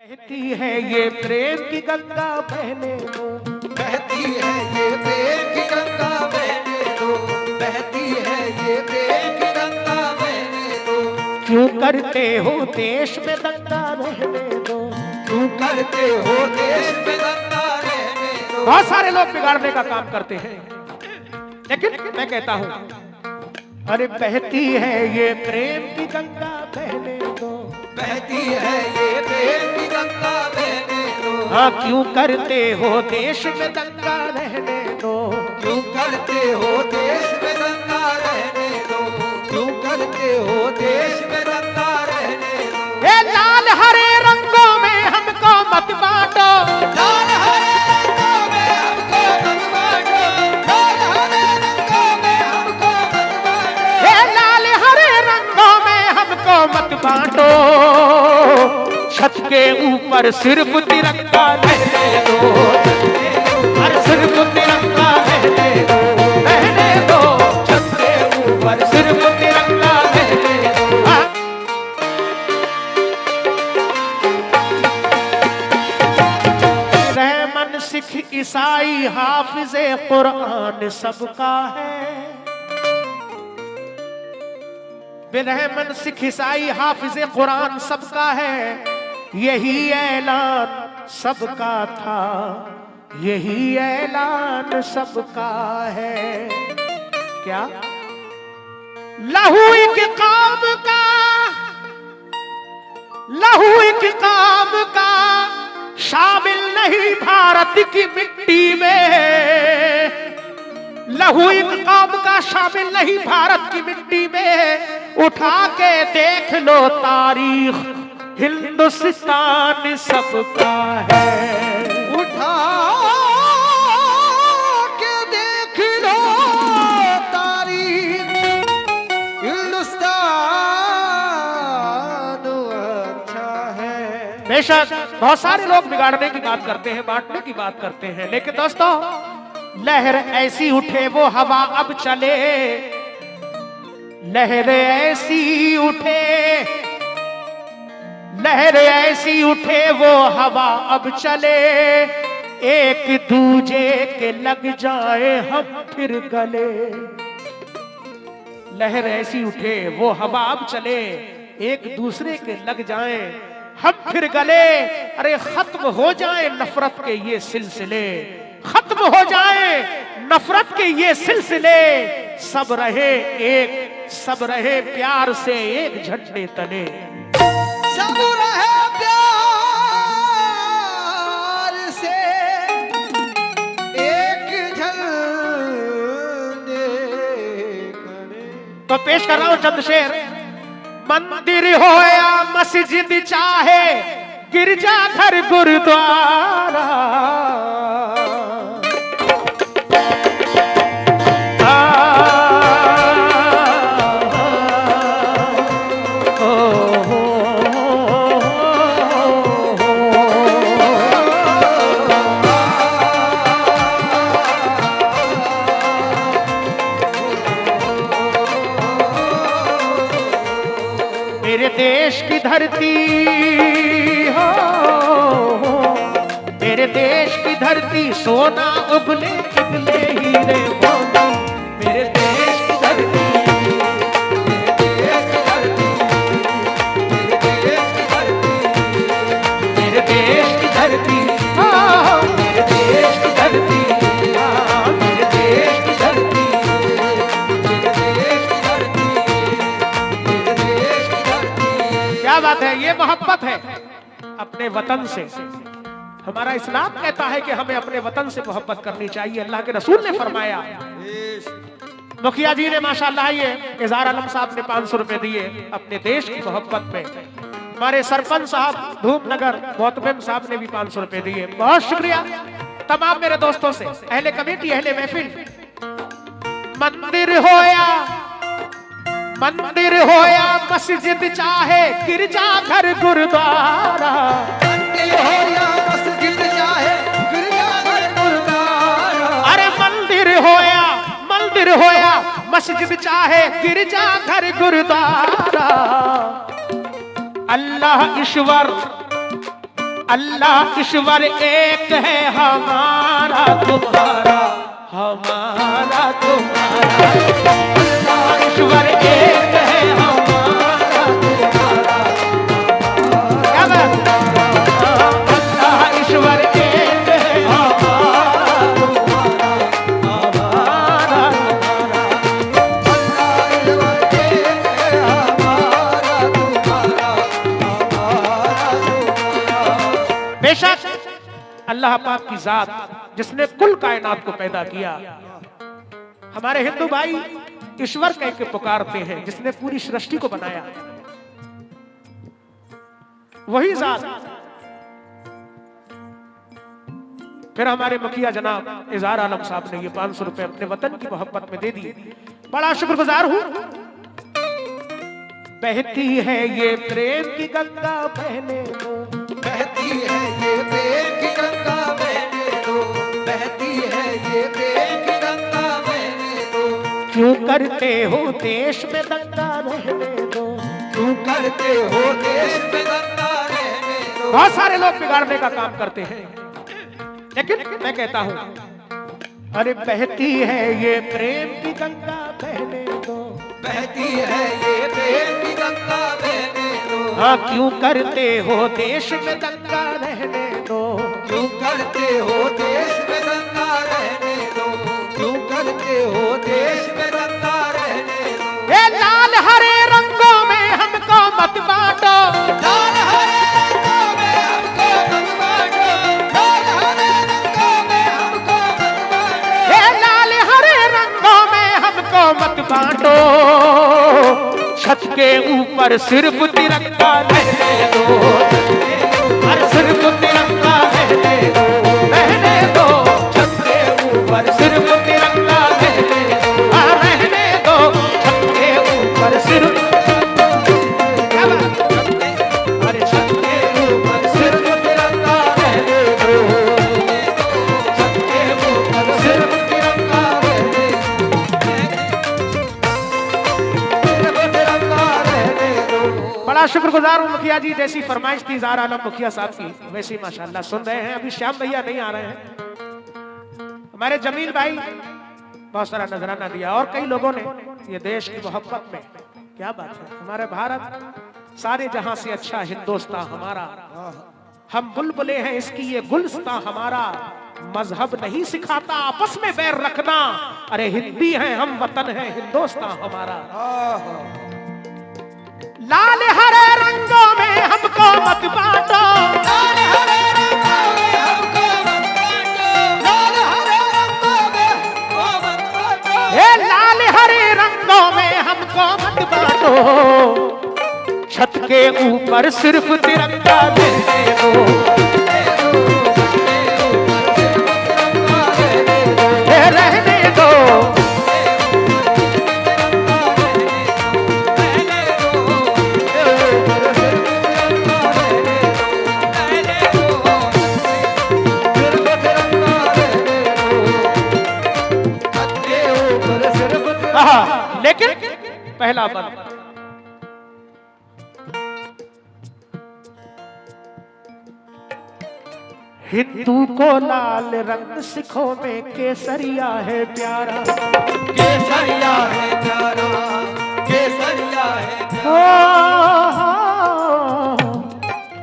बहती है ये प्रेम की गंगा बहने दो, बहती है ये प्रेम की गंगा बहने दो, बहती है ये प्रेम की गंगा बहने दो। क्यों करते हो देश में दंगा रहने दो, क्यों करते हो देश में दंगा रहने दो। बहुत सारे लोग बिगाड़ने का काम करते हैं, लेकिन मैं कहता हूँ अरे बहती है ये प्रेम की गंगा बहने दो, बहती है ये प्रेम की गंगा बहने दो। हाँ क्यों करते हो देश में दंगा रहने दो, क्यों करते हो देश में दंगा रहने दो, क्यों करते हो देश में दंगा रहने दो। ये लाल हरे रंगों में हमको मत बांटो, लाल हरे रंगों में हमको मत बांटो, लाल हरे रंगों में हमको मत बांटो। ये लाल हरे रंगों में हमको मत बांटो, छत के ऊपर सिर्फ तिरंगा रहने दो, हर सिर्फ तिरंगा रहने दो, रहने दो, छत के ऊपर सिर्फ तिरंगा रहने दो। हाँ। रहमन सिख ईसाई हाफिज़े कुरान सबका है, बेरहमन सिख ईसाई हाफिज़े कुरान सबका है, यही ऐलान सबका था, यही ऐलान सबका है। क्या लहू एक काम का, लहू एक काम का शामिल नहीं भारत की मिट्टी में, लहू एक काम का शामिल नहीं भारत की मिट्टी में। उठा के देख लो तारीख, हिंदुस्तान सबका है। उठा के देख लो तारीख, हिंदुस्तान अच्छा है। बेशक बहुत सारे लोग बिगाड़ने की बात करते हैं, बांटने की बात करते हैं, लेकिन दोस्तों लहर ऐसी उठे वो हवा अब चले, लहर ऐसी उठे, लहर ऐसी उठे वो हवा अब चले, एक दूजे के लग जाए हम फिर गले। लहर ऐसी उठे वो हवा अब चले, एक दूसरे के लग जाए हम फिर गले। अरे खत्म हो जाए नफरत के ये सिलसिले, खत्म हो जाए नफरत के ये सिलसिले, सब रहे एक, सब रहे प्यार से एक झंडे तले। सब रहे प्यार से एक झंडे तले। तो पेश कर रहा हूं चंद शेर। मंदिर हो या मस्जिद चाहे गिरजा घर गुरुद्वारा, मेरे देश की धरती हो, मेरे देश की धरती सोना उगले उगले हीरे मोती, मेरे देश की धरती, मेरे देश की धरती, मेरे मेरे देश की धरती, देश की धरती, हाँ मेरे देश की धरती, हाँ मेरे देश की धरती। मेरे देश की धरती, मेरे देश की धरती। क्या बात है, ये मोहब्बत है अपने वतन से। हमारा इस्लाम कहता है कि हमें अपने वतन से मोहब्बत करनी चाहिए। अल्लाह के रसूल ने फरमाया। मुखिया जी ने माशाअल्लाह ये इज़हार आलम साहब ने 500 रुपए दिए अपने देश की मोहब्बत में। हमारे सरपंच साहब धूपनगर मोहतमिम साहब ने भी 500 रुपए दिए। बहुत शुक्रिया तमाम मेरे दोस्तों से, अहले कमेटी, अहले महफिल। मंदिर हो या मस्जिद चाहे गिरजा घर गुरुद्वारा, मंदिर हो या मस्जिद चाहे गिरजाघर गुरुद्वारा। अरे मंदिर हो या मस्जिद चाहे गिरजा घर गुरुद्वारा, अल्लाह ईश्वर अल्लाह ईश्वर एक है, हमारा तुम्हारा, हमारा तुम्हारा। अल्लाह ईश्वर एक है, हमारा तुम्हारा। क्या बात? अल्लाह ईश्वर एक है, हमारा तुम्हारा, हमारा तुम्हारा। बेशक अल्लाह पाक की जात जिसने कुल कायनात को पैदा किया, हमारे हिंदू भाई ईश्वर कह के पुकारते हैं, जिसने पूरी सृष्टि को बनाया, वही जात। फिर हमारे मुखिया जनाब इज़हार आलम साहब ने ये 500 रुपए अपने वतन की मोहब्बत में दे दिए, बड़ा शुक्रगुजार हूं। बहती है ये प्रेम की गंगा बहने दो, बहती है ये प्रेम की गंगा बहने दो, बहती है ये प्रेम की गंगा बहने दो। क्यों करते हो देश में दंगा रहने दो, क्यों करते हो देश में गंगा रहने दो। बहुत सारे लोग बिगाड़ने का काम करते हैं, लेकिन मैं कहता हूं, अरे बहती है ये प्रेम की गंगा बहने दो, बहती है ये प्रेम की गंगा बहने दो। हाँ क्यों करते हो देश में दंगा रहने दो, क्यों करते हो देश में गंगा रहने दो, क्यों करते हो देश में गंगा रहने दो। ये लाल हरे रंगों में हमको मत बांटो, लाल हरे रंगों में हमको मत बांटो, लाल हरे रंगों में हमको मत बांटो। ये लाल हरे रंगों में हमको मत बांटो, छत के ऊपर सिर्फ तिरंगा रहने दो, हर सिर्फ तिरंगा रहने दो, रहने दो। छत के ऊपर सिर्फ तिरंगा रहने दो, रहने दो। छत के ऊपर सिर्फ, क्या बात? अरे छत के ऊपर सिर्फ तिरंगा रहने दो, छत के ऊपर सिर्फ तिरंगा रहने दो। बड़ा शुक्रगुजार हूँ मुखिया जी, जैसी फरमाइश थी इज़हार आलम मुखिया साहब की, वैसे ही माशाल्लाह सुन रहे हैं। अभी श्याम भैया नहीं आ रहे हैं, हमारे जमील भाई बहुत सारा नजराना दिया, और कई लोगों ने ये देश की मोहब्बत में, क्या बात है, हमारे भारत सारे जहां से अच्छा हिंदुस्तान हमारा, हम बुलबुले हैं इसकी ये गुलस्तां हमारा, मजहब नहीं सिखाता आपस में बैर रखना, अरे हिंदी हैं हम, वतन है हिंदुस्तान हमारा। लाल हरे रंगों में हमको मत बांटो, लाल हरे रंगों में हमको मत बांटो, लाल हरे रंगों में हमको मत बांटो। हे लाल हरे रंगों में हमको मत बांटो, छत के ऊपर सिर्फ तिरंगा रहने दो, रहने दो। लेकिन पहला बंद, हिंदू को लाल रंग, सिखों में केसरिया है प्यारा, केसरिया है प्यारा, केसरिया है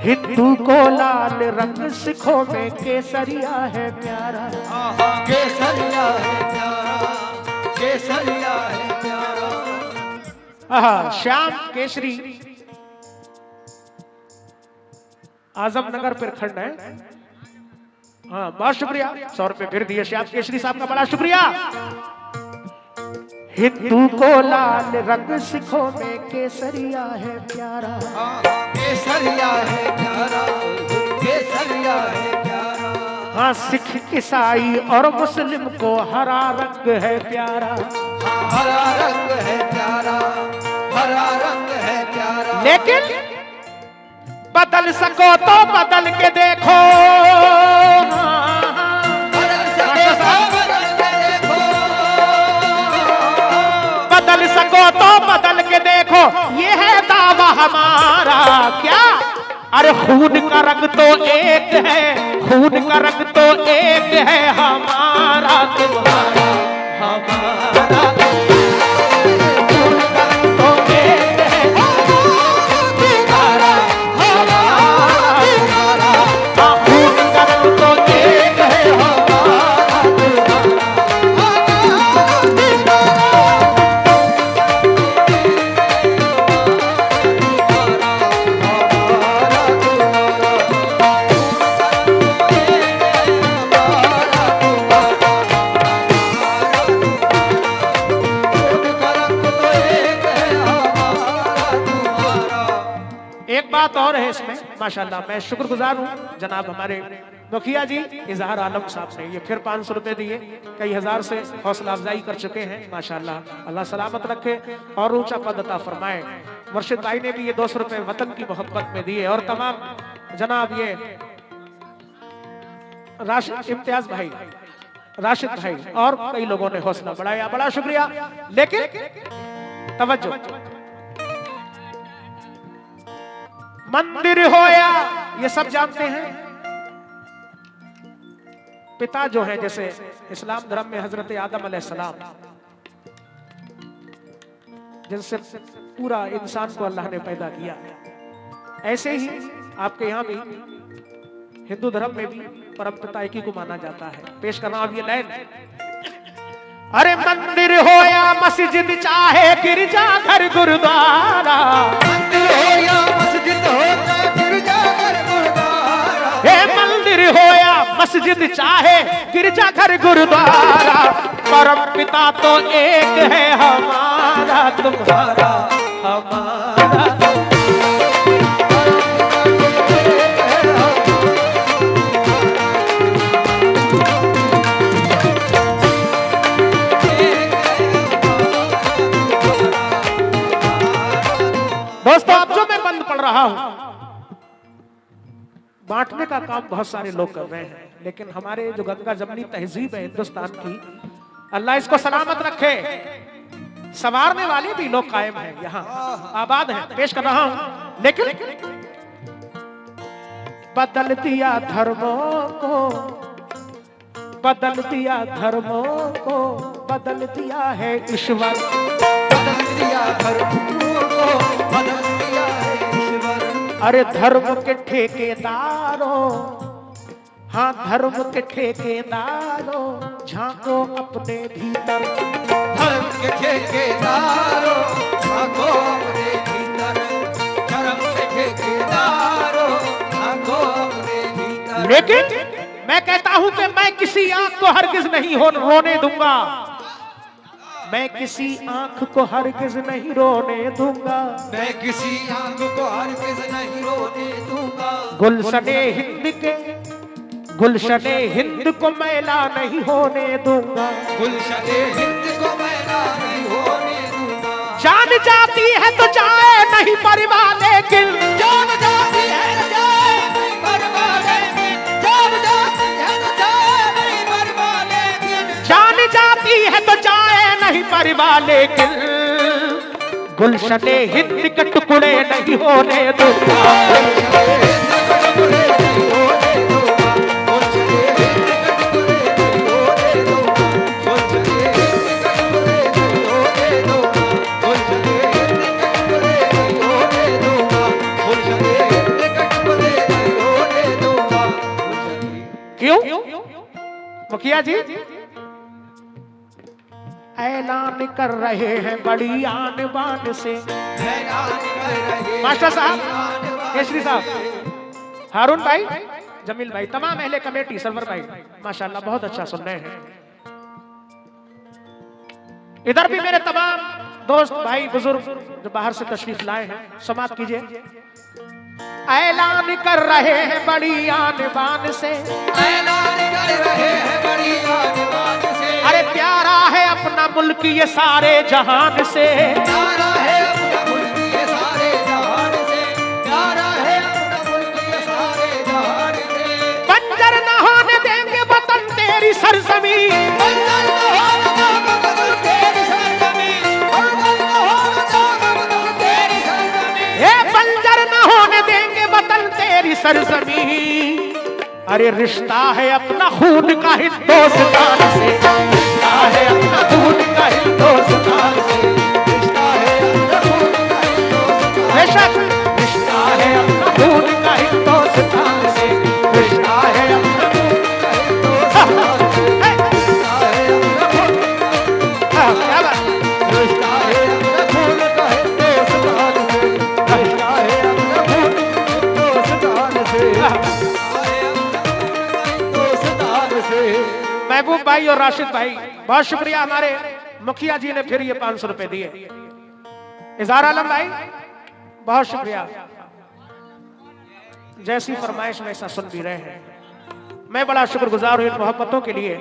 हिंदू को लाल रंग, सिखों में केसरिया है प्यारा, केसरिया है प्यारा, केसरिया है प्यारा। श्याम केसरी आजमनगर प्रखंड है। हाँ बहुत शुक्रिया, 100 रुपए फिर दिए श्याम केसरी साहब का, बड़ा शुक्रिया। हिंदू को लाल रंग, सिखों में केसरिया है प्यारा, केसरिया है प्यारा, केसरिया है प्यारा। हाँ सिख ईसाई और मुस्लिम को हरा रंग है प्यारा, हरा रंग है प्यारा, हरा रंग है प्यारा। लेकिन बदल सको तो बदल के देखो, बदल सको तो बदल के देखो, बदल सको तो बदल के देखो, ये है दावा हमारा। क्या? अरे खून का रंग तो एक है, खून का रंग तो एक है, हमारा तुम्हारा हमारा खून का रंग तो एक है, तुम्हारा हमारा खून का रंग तो एक है, एक बात और है इसमें माशाल्लाह, मैं शुक्रगुजार हूँ जनाब हमारे मुखिया जी इजहार आलम साहब ने ये फिर 500 रुपए दिए, कई हजार से हौसला अफजाई कर चुके हैं माशाल्लाह, अल्लाह सलामत रखे और ऊंचा पद अता फरमाए। मुर्शिद भाई ने भी ये 200 रुपए वतन की मोहब्बत में दिए और तमाम जनाब ये राशिद इम्तियाज भाई, राशिद भाई और कई लोगों ने हौसला बढ़ाया, बड़ा शुक्रिया। लेकिन तवज्जो, मंदिर होया ये सब जानते हैं, पिता जो है जैसे इस्लाम धर्म में हजरत आदम अलैहिस्सलाम, जिनसे पूरा इंसान को अल्लाह ने पैदा किया, ऐसे ही आपके यहाँ भी हिंदू धर्म में भी परम पिता एक ही को माना जाता है। पेश करना अब ये लाइन, अरे मंदिर होया मस्जिद चाहे गिरजा घर गुरुद्वारा, मंदिर हो या मस्जिद हो चाहे गिरजा घर गुरुद्वारा, हे मंदिर होया मस्जिद चाहे गिरजा घर गुरुद्वारा, परम पिता तो एक है, हमारा तुम्हारा हमारा दोस्तों, अब जो मैं बंद पढ़ रहा हूं, बांटने का काम बहुत सारे लोग कर रहे हैं, लेकिन हमारे जो गंगा जमनी तहजीब है हिंदुस्तान की, अल्लाह इसको सलामत रखे, संवारने वाले भी लोग कायम हैं, यहाँ आबाद हैं। पेश कर रहा हूं, लेकिन बदल दिया धर्मों को, बदल दिया धर्मों को, बदल दिया है ईश्वर, बदल दिया धर्मों को, बदल दिया है ईश्वर। अरे धर्म के ठेकेदारों, हाँ धर्म के ठेकेदारों, झांको अपने भीतर, धर्म के ठेकेदारों, झांको अपने भीतर, धर्म के ठेकेदारों, झांको अपने भीतर। लेकिन मैं कहता हूं कि मैं किसी आंख को हरगिज नहीं रोने दूंगा, मैं किसी आंख को हरगिज नहीं रोने दूंगा, मैं किसी आंख को हरगिज नहीं रोने दूंगा। गुलशने हिंद के, गुलशने हिंद को मैला नहीं होने दूंगा, गुलशने हिंद को मैला नहीं होने दूंगा। जान जाती है तो जाए नहीं परवाह, लेकिन जान जाती है तो जाए नहीं परवाह, लेकिन जान जाती है तो जाए नहीं परवाह, लेकिन जान जाती है तो जाए नहीं परवाह, लेकिन गुलशने हिंद के टुकड़े नहीं होने दूंगा। क्यों मुखिया जी ऐलान कर रहे हैं बड़ी आन बान से, मास्टर साहब, केसरी साहब, हारून भाई, जमील भाई, तमाम अहले कमेटी, सरवर भाई, माशाल्लाह बहुत अच्छा सुन रहे हैं। इधर भी मेरे तमाम दोस्त भाई बुजुर्ग जो बाहर से तशरीफ लाए हैं, समाप्त कीजिए। ऐलान कर रहे हैं बड़ी आन बान से, ऐलान कर रहे हैं बड़ी आन बान से, अरे प्यारा है अपना मुल्क ये सारे जहान से, प्यारा है अपना मुल्क ये सारे जहान से, प्यारा है अपना मुल्क ये सारे जहान से। बंजर न होने देंगे वतन तेरी सरजमीन, बंजर न होने देंगे वतन तेरी सरजमीन, बंजर न होने देंगे वतन तेरी सरजमीन, हे बंजर न होने देंगे वतन तेरी सरजमी। अरे रिश्ता है अपना खून का हिंदुस्तान से, रिश्ता है अपना खून का हिंदुस्तान से, रिश्ता है अपना खून का हिंदुस्तान। बेशक रिश्ता है अपना खून का हिंदुस्तान से, रिश्ता है अपना खून का हिंदुस्तान से, रिश्ता है अपना खून का क्या बात? रिश्ता है अपना खून का हिंदुस्तान से, रिश्ता है अपना खून का हिंदुस्तान से, रिश्ता है अपना हिंदुस्तान से। महबूब भाई और राशिद भाई, बहुत शुक्रिया। हमारे मुखिया जी ने फिर ये 500 रुपए दिए। इज़हार आलम भाई, बहुत शुक्रिया। जैसी फरमाइश वैसा सुन भी रहे हैं। मैं बड़ा शुक्रगुजार हूं इन मोहब्बतों के लिए।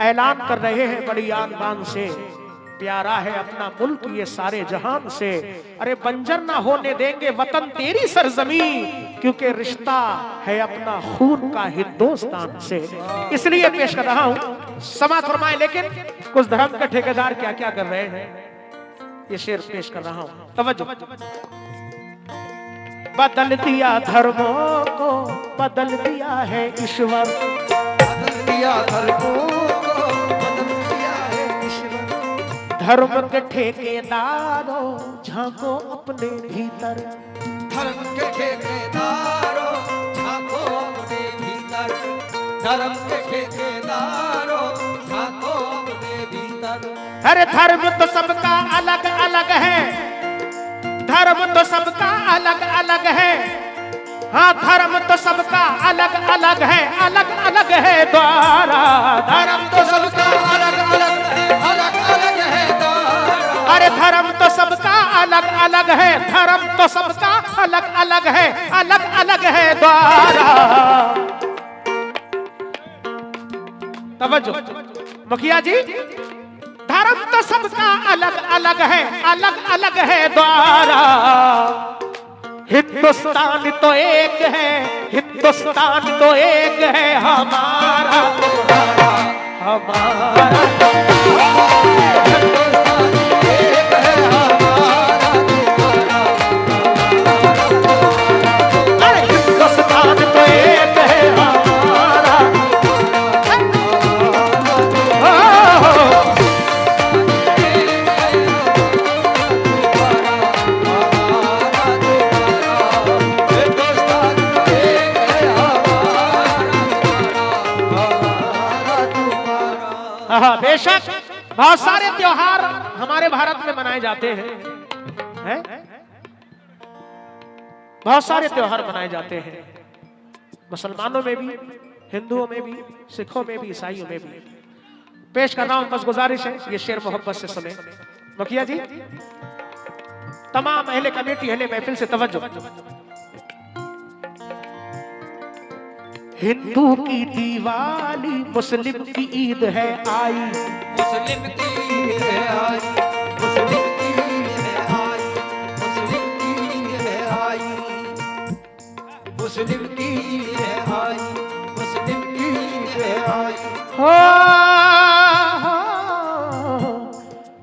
ऐलान कर रहे हैं बड़ी आन बान से, प्यारा है अपना मुल्क ये सारे जहान से। अरे बंजर ना होने देंगे वतन तेरी सरजमी, क्योंकि रिश्ता है अपना खून का हिंदुस्तान से। इसलिए पेश कर रहा हूं, समाज फरमाए। लेकिन कुछ धर्म के ठेकेदार क्या क्या कर रहे हैं, ये शेर पेश कर रहा हूं, तवज्जो। बदल दिया धर्मों को, बदल दिया है ईश्वर, बदल दिया धर्मों को, बदल दिया है ईश्वर। धर्म के ठेकेदारों झांको अपने भीतर, धर्म के ठेकेदारों झांको अपने भीतर, धर्म के ठेकेदारों झांको अपने भीतर। अरे धर्म तो सबका अलग अलग है, धर्म तो सबका अलग अलग है। हाँ धर्म तो सबका अलग अलग है, अलग अलग है द्वारा। धर्म तो सबका अलग अलग है, अलग अलग है द्वारा। अरे धर्म तो सबका अलग अलग है, धर्म तो सबका अलग अलग है, अलग अलग है द्वारा। तवज्जो मुखिया जी, धर्म तो सबका अलग अलग है, अलग अलग है द्वारा। हिंदुस्तान तो एक है, हिंदुस्तान तो एक है, हमारा तुम्हारा, हमारा हिंदुस्तान एक है, हमारा तुम्हारा। अरे हिंदुस्तान तो एक है, हमारा बेशक बहुत सारे त्योहार हमारे भारत में मनाए जाते हैं, बहुत सारे त्योहार मनाए जाते हैं, मुसलमानों में भी, हिंदुओं में भी, सिखों में भी, ईसाइयों में भी। पेश कर रहा हूं, बस गुजारिश है ये शेर मोहब्बत से सुने। मुखिया जी, तमाम अहले कमेटी, अहले महफिल से तवज्जो। हिंदू की दिवाली, मुस्लिम की ईद है आई, मुस्लिम की ईद है आई, मुस्लिम की ईद है आई, मुस्लिम की ईद है आई, मुस्लिम की ईद है आई, मुस्लिम की ईद है आई। हो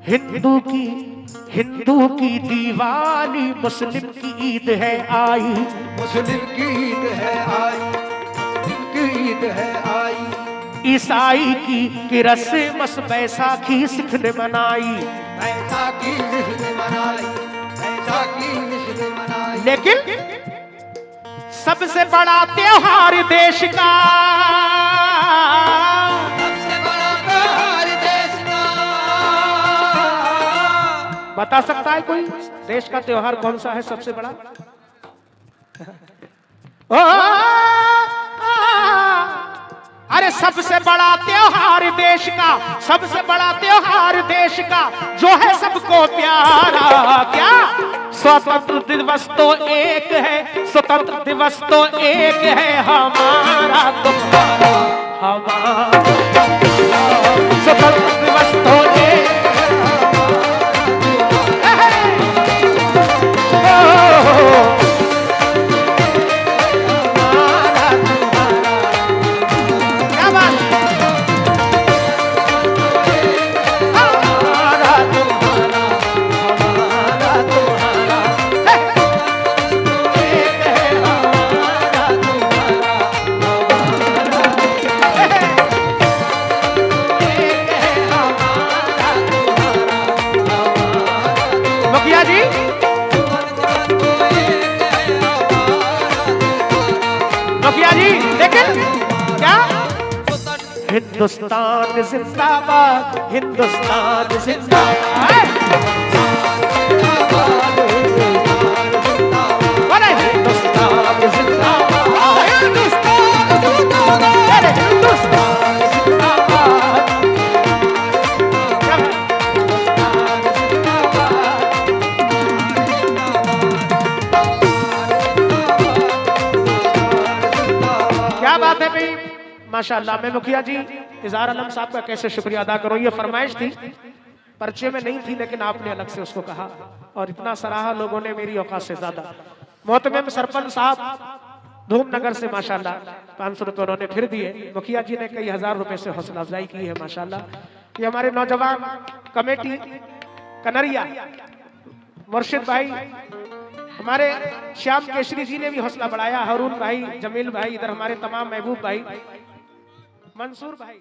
हिंदू की दिवाली, मुस्लिम की ईद है आई, मुस्लिम की ईद है आई, मुस्लिम की ईद है आई। ईसाई की क्रिसमस बैसाखी सिख ने मनाई, बैसाखी सिख ने मनाई, बैसाखी सिख ने मनाई। लेकिन सबसे बड़ा त्योहार देश का, सबसे बड़ा त्योहार देश का, बता सकता है कोई देश का त्योहार कौन सा है सबसे बड़ा? अरे सबसे बड़ा त्योहार देश का, सबसे बड़ा त्योहार देश का जो है सबको प्यारा, क्या? स्वतंत्र दिवस तो एक है, स्वतंत्र दिवस तो एक है, हमारा तुम्हारा, हमारा स्वतंत्र दिवस तो एक मुखिया जी लेकिन क्या हिंदुस्तान जिंदाबाद, हिंदुस्तान जिंदाबाद, अरे हिंदुस्तान जिंदाबाद, हिंदुस्तान जिंदाबाद, अरे हिंदुस्तान जिंदाबाद, क्या बात है भाई, माशाअल्लाह। मैं मुखिया जी इज़हार आलम साहब का कैसे शुक्रिया अदा करूं। ये फरमाइश थी, पर्चे में नहीं थी, लेकिन आपने अलग से उसको कहा और इतना सराहा लोगों ने मेरी औकात से ज्यादा। मोहतरम सरपंच साहब धूमनगर से माशाअल्लाह 500 रुपए उन्होंने फिर दिए। मुखिया जी ने कई हजार रुपए से हौसला अफजाई की है माशाअल्लाह। ये हमारे नौजवान कमेटी कनरिया मुर्शिद भाई, हमारे श्याम केसरी जी ने भी हौसला बढ़ाया, हारून भाई, जमील भाई, इधर हमारे तमाम महबूब भाई, मंसूर भाई।